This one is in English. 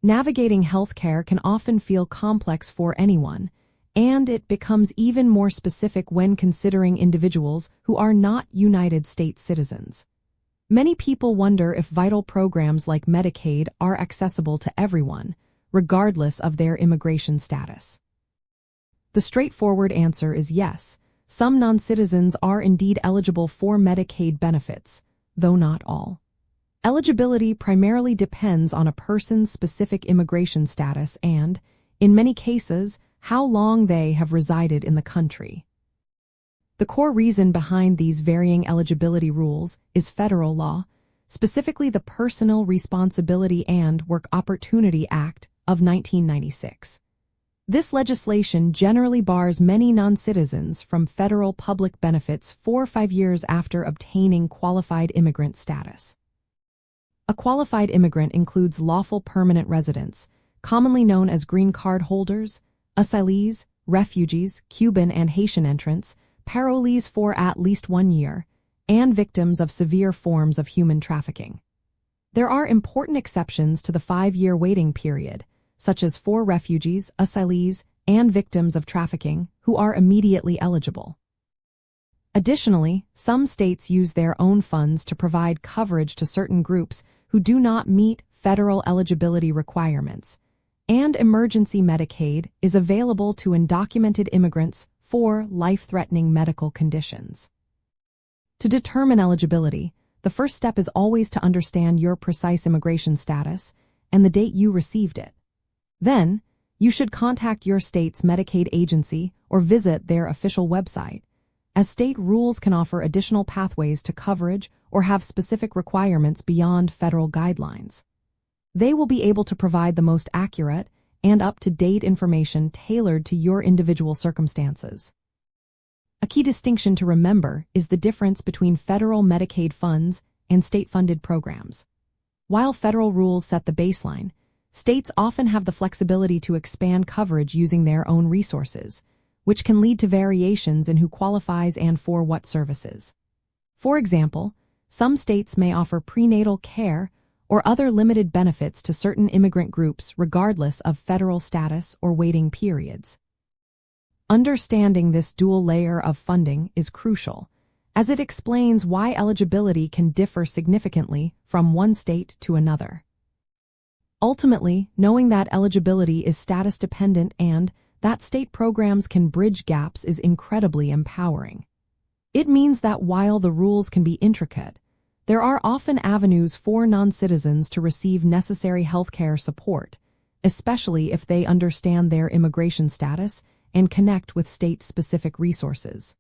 Navigating healthcare can often feel complex for anyone, and it becomes even more specific when considering individuals who are not United States citizens. Many people wonder if vital programs like Medicaid are accessible to everyone, regardless of their immigration status. The straightforward answer is yes. Some non-citizens are indeed eligible for Medicaid benefits, though not all. Eligibility primarily depends on a person's specific immigration status and, in many cases, how long they have resided in the country. The core reason behind these varying eligibility rules is federal law, specifically the Personal Responsibility and Work Opportunity Act of 1996. This legislation generally bars many non-citizens from federal public benefits 4 or 5 years after obtaining qualified immigrant status. A qualified immigrant includes lawful permanent residents, commonly known as green card holders, asylees, refugees, Cuban and Haitian entrants, parolees for at least 1 year, and victims of severe forms of human trafficking. There are important exceptions to the 5-year waiting period, such as for refugees, asylees, and victims of trafficking who are immediately eligible. Additionally, some states use their own funds to provide coverage to certain groups who do not meet federal eligibility requirements, and emergency Medicaid is available to undocumented immigrants for life-threatening medical conditions. To determine eligibility, the first step is always to understand your precise immigration status and the date you received it. Then, you should contact your state's Medicaid agency or visit their official website, as state rules can offer additional pathways to coverage or have specific requirements beyond federal guidelines. They will be able to provide the most accurate and up-to-date information tailored to your individual circumstances. A key distinction to remember is the difference between federal Medicaid funds and state-funded programs. While federal rules set the baseline, states often have the flexibility to expand coverage using their own resources, which can lead to variations in who qualifies and for what services. For example, some states may offer prenatal care or other limited benefits to certain immigrant groups regardless of federal status or waiting periods. Understanding this dual layer of funding is crucial, as it explains why eligibility can differ significantly from one state to another. Ultimately, knowing that eligibility is status-dependent and that state programs can bridge gaps is incredibly empowering. It means that while the rules can be intricate, there are often avenues for non-citizens to receive necessary healthcare support, especially if they understand their immigration status and connect with state-specific resources.